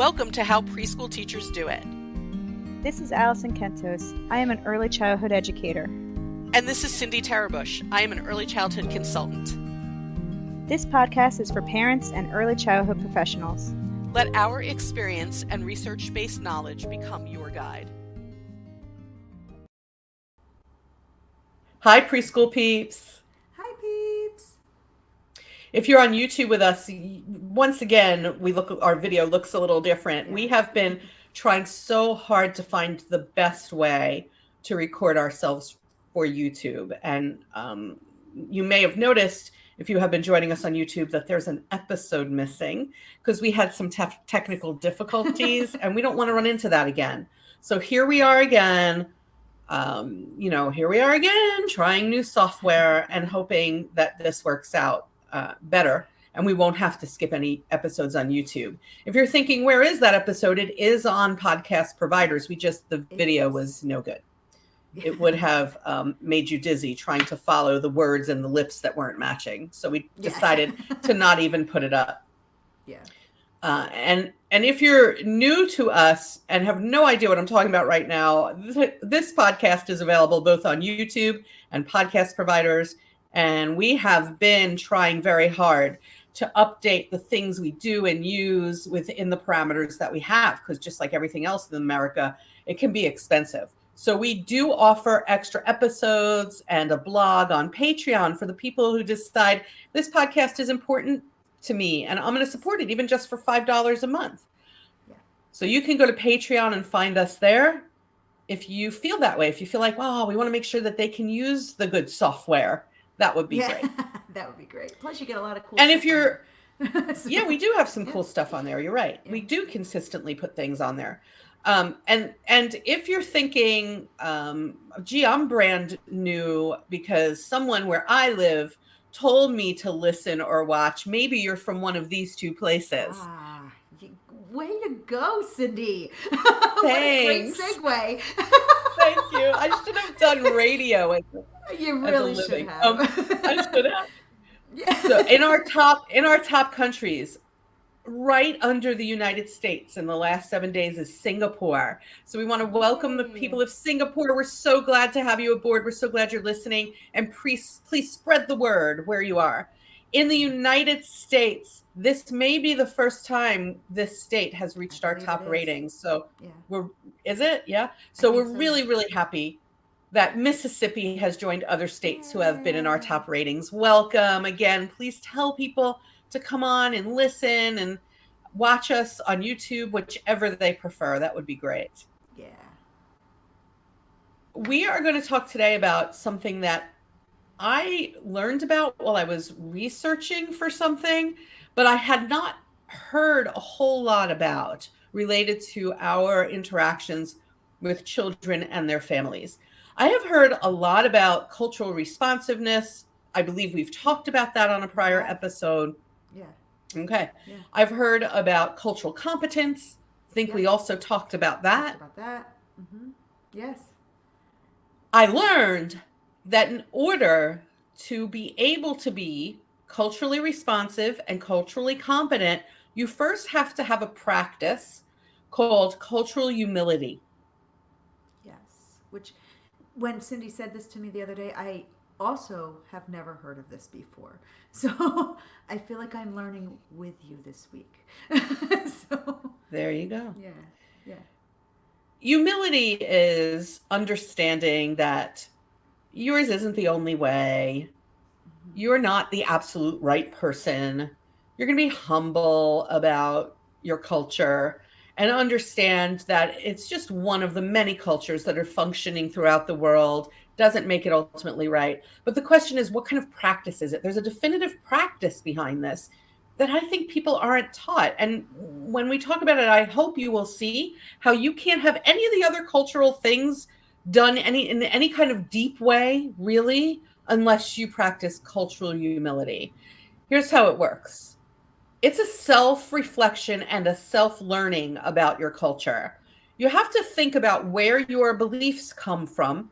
Welcome to How Preschool Teachers Do It. This is Alison Kentos. I am an early childhood educator. And this is Cindy Tarabush. I am an early childhood consultant. This podcast is for parents and early childhood professionals. Let our experience and research-based knowledge become your guide. Hi, preschool peeps. Hi, peeps. If you're on YouTube with us, once again, our video looks a little different. We have been trying so hard to find the best way to record ourselves for YouTube. And you may have noticed, if you have been joining us on YouTube, that there's an episode missing because we had some technical difficulties and we don't want to run into that again. So here we are again. Here we are again, trying new software and hoping that this works out better and we won't have to skip any episodes on YouTube. If you're thinking, where is that episode? It is on podcast providers. The video was no good. It would have made you dizzy trying to follow the words and the lips that weren't matching. So we decided to not even put it up. Yeah. And if you're new to us and have no idea what I'm talking about right now, this podcast is available both on YouTube and podcast providers. And we have been trying very hard to update the things we do and use within the parameters that we have, because just like everything else in America, it can be expensive. So we do offer extra episodes and a blog on Patreon for the people who decide this podcast is important to me and I'm going to support it even just for $5 a month. Yeah. So you can go to Patreon and find us there if you feel that way. If you feel like, wow, we want to make sure that they can use the good software. That would be great. That would be great. Plus you get a lot of cool and stuff. If you're, we do have some cool stuff on there. You're right. Yeah. We do consistently put things on there. And if you're thinking, I'm brand new because someone where I live told me to listen or watch, maybe you're from one of these two places. Way to go, Cindy. Thanks. What a great segue. Thank you. I should have done radio. You really should have. I should have. Yeah. So in our top countries, right under the United States in the last 7 days is Singapore. So we want to welcome the people of Singapore. We're so glad to have you aboard. We're so glad you're listening. And please spread the word where you are. In the United States, this may be the first time this state has reached our top ratings. So is it? Yeah. So we're really, really happy that Mississippi has joined other states who have been in our top ratings. Welcome again. Please tell people to come on and listen and watch us on YouTube, whichever they prefer. That would be great. Yeah. We are going to talk today about something that I learned about while I was researching for something, but I had not heard a whole lot about related to our interactions with children and their families. I have heard a lot about cultural responsiveness. I believe we've talked about that on a prior episode. Yeah. Okay. Yeah. I've heard about cultural competence. I think we also talked about that. Mm-hmm. Yes. I learned that in order to be able to be culturally responsive and culturally competent, you first have to have a practice called cultural humility. Yes. Which, when Cindy said this to me the other day, I also have never heard of this before. So I feel like I'm learning with you this week. So there you go. Yeah. Yeah. Humility is understanding that yours isn't the only way. Mm-hmm. You're not the absolute right person. You're going to be humble about your culture and understand that it's just one of the many cultures that are functioning throughout the world. Doesn't make it ultimately right. But the question is, what kind of practice is it? There's a definitive practice behind this that I think people aren't taught. And when we talk about it, I hope you will see how you can't have any of the other cultural things done in any kind of deep way, really, unless you practice cultural humility. Here's how it works. It's a self-reflection and a self-learning about your culture. You have to think about where your beliefs come from.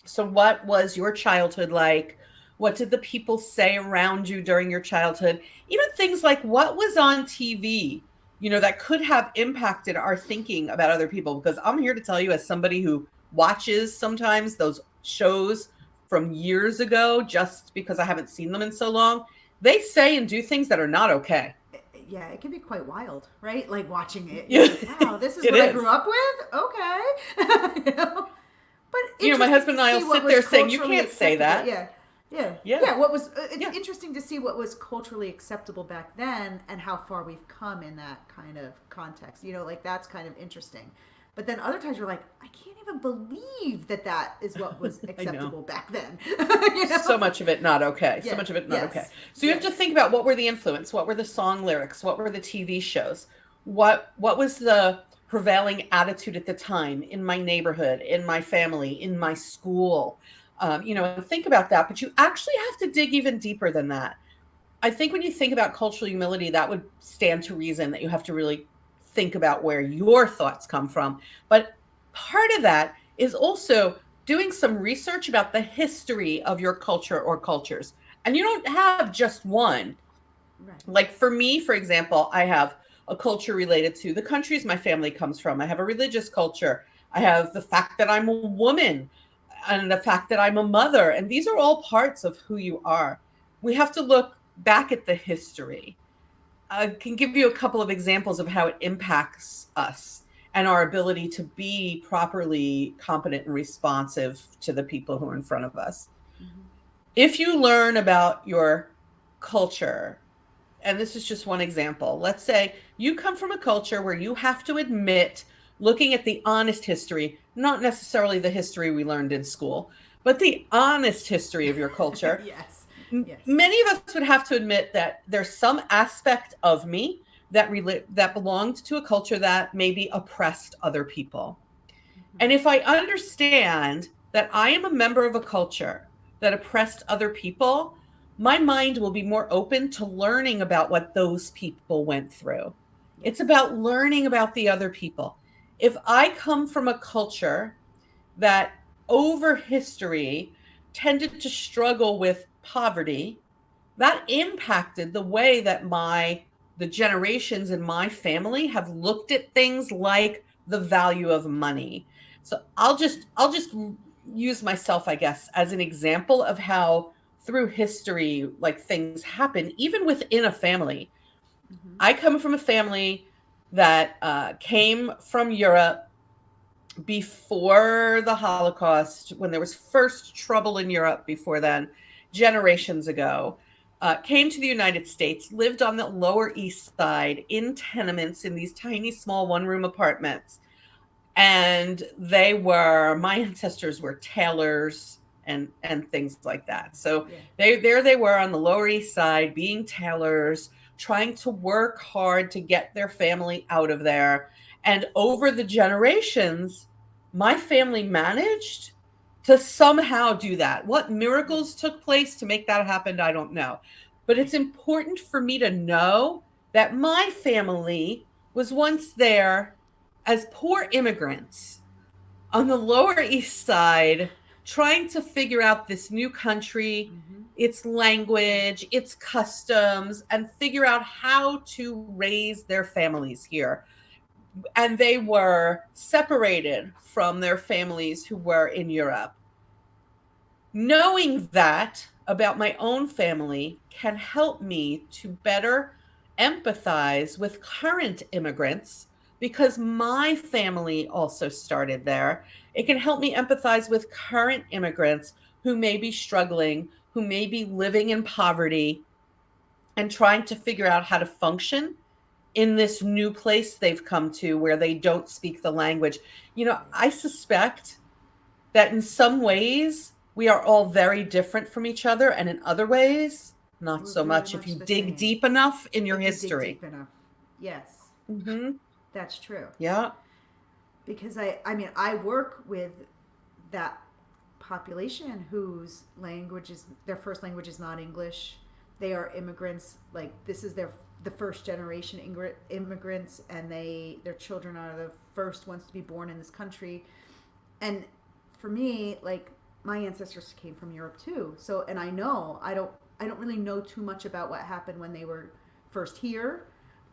So what was your childhood like? What did the people say around you during your childhood? Even things like what was on TV that could have impacted our thinking about other people. Because I'm here to tell you, as somebody who watches sometimes those shows from years ago, just because I haven't seen them in so long, they say and do things that are not okay. Yeah, it can be quite wild, right? Like watching it, you're Yeah, like, wow, this is it what I grew is. up with? Okay. But My interesting husband to and I will see what sit was there saying, "You culturally can't say acceptable. that." Yeah. Yeah. Yeah, Yeah, what was it's yeah. interesting to see what was culturally acceptable back then and how far we've come in that kind of context. Like that's kind of interesting. But then other times you're like, I can't even believe that that is what was I know. acceptable back then. you So know? much of it not okay. So Yeah. much of it not okay. Yes. So you have to Yes. think about, what were the influence, what were the song lyrics, what were the TV shows, what was the prevailing attitude at the time in my neighborhood, in my family, in my school. Think about that. But you actually have to dig even deeper than that. I think when you think about cultural humility, that would stand to reason that you have to really think about where your thoughts come from. But part of that is also doing some research about the history of your culture or cultures. And you don't have just one. Right. Like for me, for example, I have a culture related to the countries my family comes from. I have a religious culture. I have the fact that I'm a woman and the fact that I'm a mother. And these are all parts of who you are. We have to look back at the history. I can give you a couple of examples of how it impacts us and our ability to be properly competent and responsive to the people who are in front of us. Mm-hmm. If you learn about your culture, and this is just one example, let's say you come from a culture where you have to admit, looking at the honest history, not necessarily the history we learned in school, but the honest history of your culture. Yes. Yes. Many of us would have to admit that there's some aspect of me that belonged to a culture that maybe oppressed other people. Mm-hmm. And if I understand that I am a member of a culture that oppressed other people, my mind will be more open to learning about what those people went through. It's Yes. about learning about the other people. If I come from a culture that over history tended to struggle with poverty, that impacted the way that the generations in my family have looked at things like the value of money. So I'll just use myself, I guess, as an example of how through history, like, things happen even within a family. Mm-hmm. I come from a family that came from Europe before the Holocaust, when there was first trouble in Europe before then, generations ago, came to the United States, lived on the Lower East Side in tenements in these tiny, small one-room apartments. And my ancestors were tailors and things like that. So Yeah. they were on the Lower East Side being tailors, trying to work hard to get their family out of there. And over the generations, my family managed to somehow do that. What Yeah. miracles took place to make that happen, I don't know. But Right. it's important for me to know that my family was once there as poor immigrants on the Lower East Side, trying to figure out this new country, Mm-hmm. its language, its customs, and figure out how to raise their families here. And they were separated from their families who were in Europe. Knowing that about my own family can help me to better empathize with current immigrants, because my family also started there. It can help me empathize with current immigrants who may be struggling, who may be living in poverty and trying to figure out how to function in this new place they've come to where they don't speak the language. Right. I suspect that in some ways we are all very different from each other, and in other ways, not We're so very much if much you the dig same. deep enough in your If you dig history. deep enough. Yes. Hmm. That's true. Yeah. Because I mean, I work with that population whose language is their first language is not English. They are immigrants. Like this is the first generation immigrants, and their children are the first ones to be born in this country. And for me, like my ancestors came from Europe too. So, and I don't really know too much about what happened when they were first here,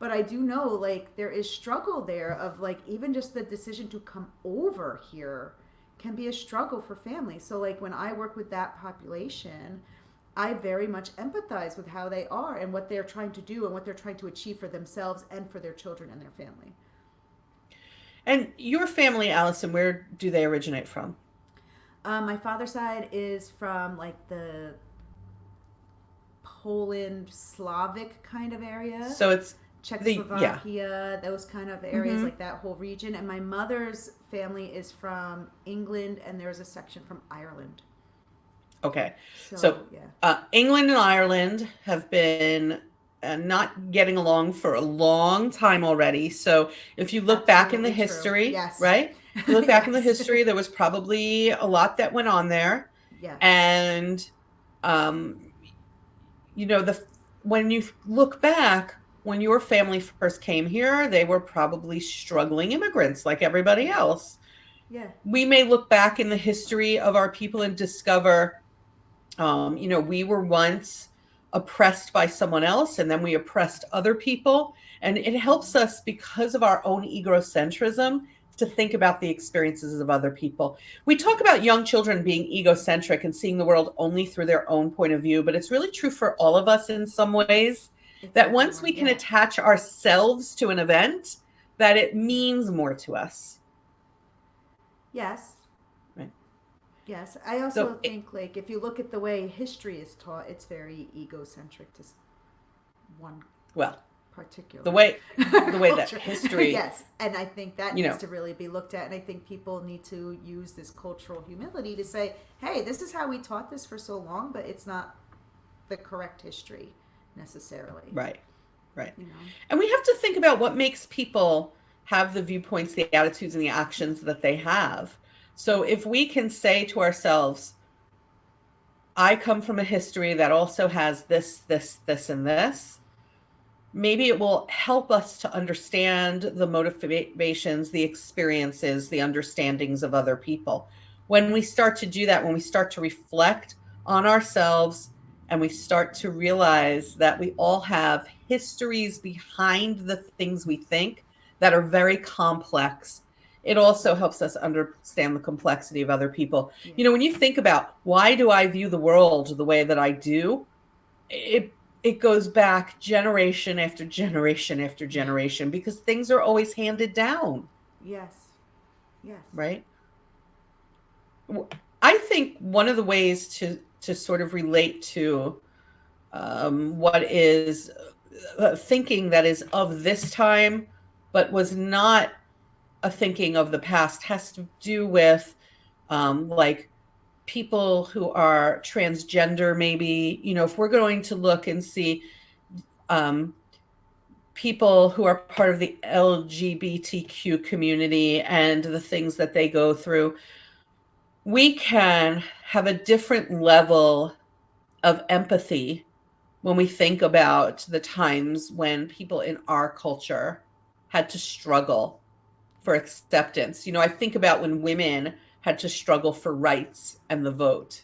but I do know like there is struggle there of like even just the decision to come over here can be a struggle for families. So like when I work with that population, I very much empathize with how they are and what they're trying to do and what they're trying to achieve for themselves and for their children and their family. And your family, Allison, where do they originate from? My father's side is from like the Poland, Slavic kind of area, So it's yeah. Czechoslovakia, those kind of areas, Mm-hmm. like that whole region. And my mother's family is from England, and there's a section from Ireland. Okay. So So, yeah. England and Ireland have been not getting along for a long time already. So if you look back in the Absolutely true. history, Yes. right? If you look back in the Yes. history, there was probably a lot that went on there. Yes. And, um, the when you look back, when your family first came here, they were probably struggling immigrants like everybody else. Yeah. We may look back in the history of our people and discover we were once oppressed by someone else and then we oppressed other people. And it helps us because of our own egocentrism to think about the experiences of other people. We talk about young children being egocentric and seeing the world only through their own point of view, but it's really true for all of us in some ways It's that once we everyone. can Yeah. attach ourselves to an event, that it means more to us. Yes. Right. Yes. I also So, think, like, if you look at the way history is taught, it's very egocentric to one well, particular the way that culture. history, Yes, and I think that you needs know, to really be looked at, and I think people need to use this cultural humility to say, hey, this is how we taught this for so long, but it's not the correct history necessarily. right, right. You know. And we have to think about what makes people have the viewpoints, the attitudes, and the actions that they have. So if we can say to ourselves, I come from a history that also has this, this, this, and this, maybe it will help us to understand the motivations, the experiences, the understandings of other people. When we start to do that, when we start to reflect on ourselves and we start to realize that we all have histories behind the things we think that are very complex, it also helps us understand the complexity of other people. Yeah. When you think about why do I view the world the way that I do, it goes back generation after generation after generation because things are always handed down, Yes. Yes. right? I think one of the ways to sort of relate to what is thinking that is of this time, but was not a thinking of the past, has to do with like people who are transgender, maybe, if we're going to look and see um, people who are part of the LGBTQ community and the things that they go through, we can have a different level of empathy when we think about the times when people in our culture had to struggle for acceptance. I think about when women had to struggle for rights and the vote.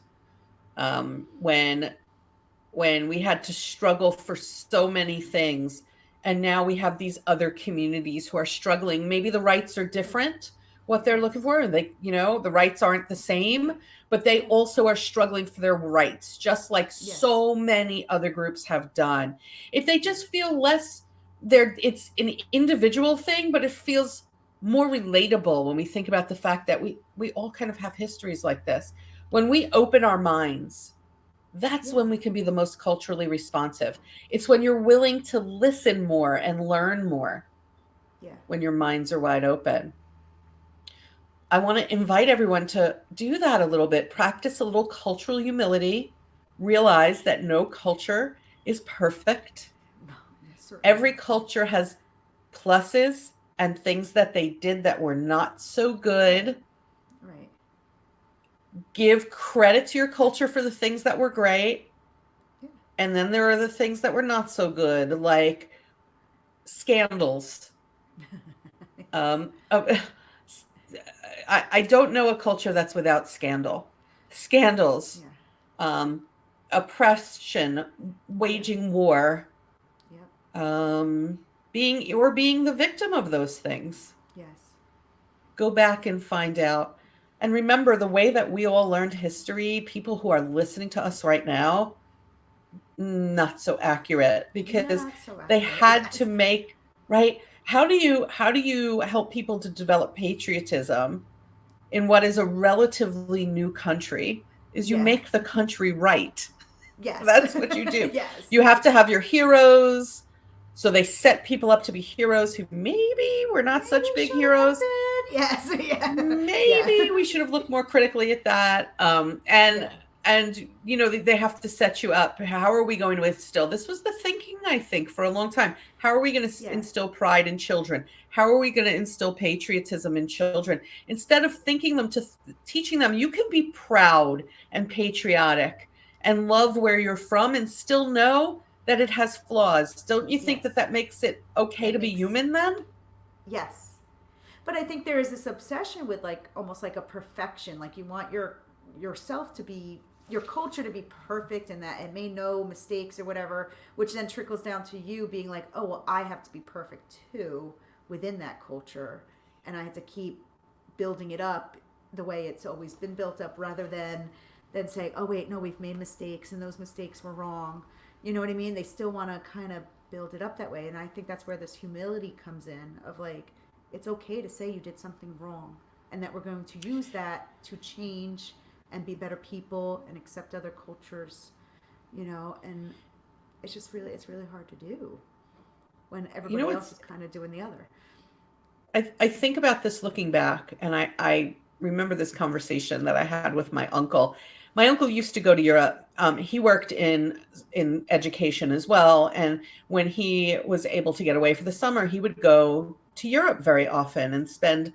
When we had to struggle for so many things, and now we have these other communities who are struggling. Maybe the rights are different, what they're looking for, and the rights aren't the same, but they also are struggling for their rights, just like Yes. so many other groups have done. If they just feel less, it's an individual thing, but it feels more relatable when we think about the fact that we all kind of have histories like this. When we open our minds, that's Yeah. when we can be the most culturally responsive. It's when you're willing to listen more and learn more, Yeah. when your minds are wide open. I want to invite everyone to do that a little bit, practice a little cultural humility, realize that no culture is perfect. No, certainly Every not. culture has pluses and things that they did that were not so good. Right. Give credit to your culture for the things that were great. Yeah. And then there are the things that were not so good, like scandals. Um, uh, I don't know a culture that's without scandals, Yeah. oppression, Yeah. waging war, Yep. um, being the victim of those things. Yes. Go back and find out. And remember, the way that we all learned history, people who are listening to us right now, not so accurate, because Not so they accurate. had to Yes. make, right? How do you help people to develop patriotism in what is a relatively new country? Is you Yeah. make the country right. Yes. That's what you do. Yes. You have to have your heroes. So they set people up to be heroes who maybe were not Maybe such big should have heroes. been. Yes. Yeah. Maybe Yeah. we should have looked more critically at that. And Yeah. they have to set you up. How are we going to instill? This was the thinking, I think, for a long time. How are we going to Yeah. instill pride in children? How are we going to instill patriotism in children? Instead of teaching them, you can be proud and patriotic and love where you're from and still know that it has flaws. Don't you think that Yes. that makes it okay It to be makes human then? yes. But I think there is this obsession with like almost like a perfection. Like you want yourself to be your culture to be perfect and that it may no mistakes or whatever, which then trickles down to you being like, oh well, I have to be perfect too within that culture, and I have to keep building it up the way it's always been built up, rather than say, oh wait, no, we've made mistakes and those mistakes were wrong. You know what I mean? They still want to kind of build it up that way, and I think that's where this humility comes in of like it's okay to say you did something wrong and that we're going to use that to change and be better people and accept other cultures, and it's really hard to do when You everybody know, else it's is kind of doing the other. I think about this looking back, and I remember this conversation that I had with my uncle. My uncle used to go to Europe. He worked in education as well, and when he was able to get away for the summer, he would go to Europe very often and spend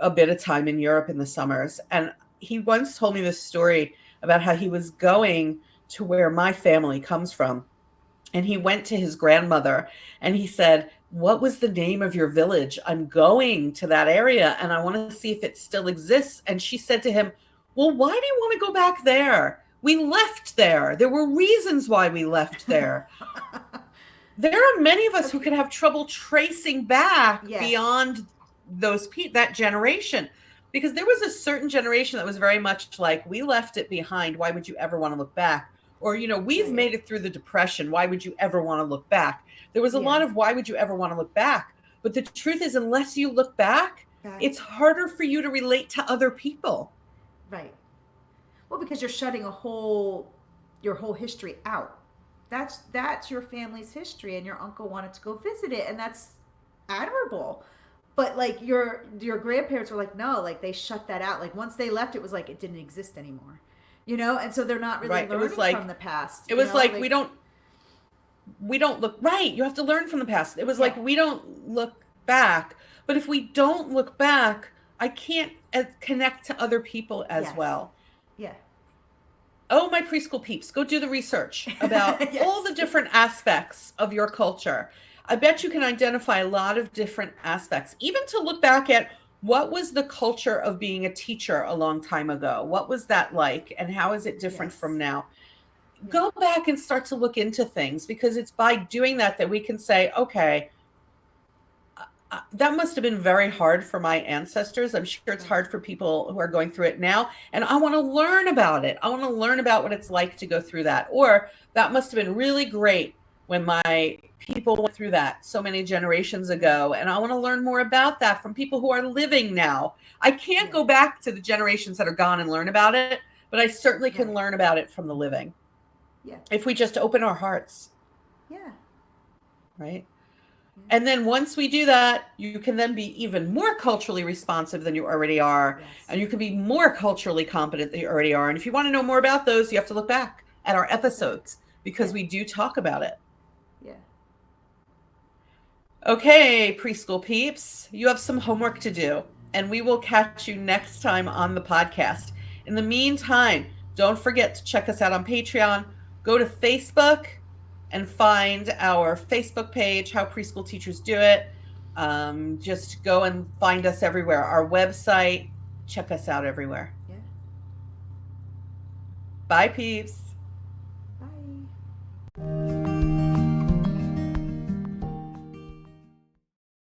a bit of time in Europe in the summers. And he once told me this story about how he was going to where my family comes from, and he went to his grandmother and he said, "What was the name of your village? I'm going to that area and I want to see if it still exists." And she said to him, "Well, why do you want to go back there? We left there. There were reasons why we left there." There are many of us who Okay. could have trouble tracing back Yes. beyond that generation, because there was a certain generation that was very much like, we left it behind, why would you ever want to look back? Or, we've Right. made it through the depression, why would you ever want to look back? There was a Yeah. lot of why would you ever want to look back? But the truth is, unless you look back, Back. it's harder for you to relate to other people. Right. Well, because you're shutting your whole history out. That's your family's history, and your uncle wanted to go visit it, and that's admirable. But like your grandparents were like, no, like they shut that out. Like once they left, it was like it didn't exist anymore. And so they're not really Right. It was learning like from the past. it was like Like we don't look right. You have to learn from the past. It was yeah, like we don't look back. But if we don't look back, I can't connect to other people as yes, well. yeah, Oh, my preschool peeps, go do the research about all yes, the different aspects of your culture. I bet you can identify a lot of different aspects, even to look back at what was the culture of being a teacher a long time ago? What was that like? And how is it different from yes, now? yeah, Go back and start to look into things, because it's by doing that we can say, okay, that must have been very hard for my ancestors. I'm sure it's right, hard for people who are going through it now. And I want to learn about it. I want to learn about what it's like to go through that. Or that must have been really great when my people went through that so many generations right, ago. And I want to learn more about that from people who are living now. I can't yeah, go back to the generations that are gone and learn about it, but I certainly can right, learn about it from the living yeah, if we just open our hearts, yeah, right? yeah, And then once we do that, you can then be even more culturally responsive than you already are. yes, And you can be more culturally competent than you already are. And if you want to know more about those, you have to look back at our right, episodes, because yeah, we do talk about it. yeah, Okay, preschool peeps, you have some homework to do, and we will catch you next time on the podcast. In the meantime, don't forget to check us out on Patreon. Go to Facebook and find our Facebook page, How Preschool Teachers Do It. Just go and find us everywhere. Our website, check us out everywhere. yeah. Bye, peeps.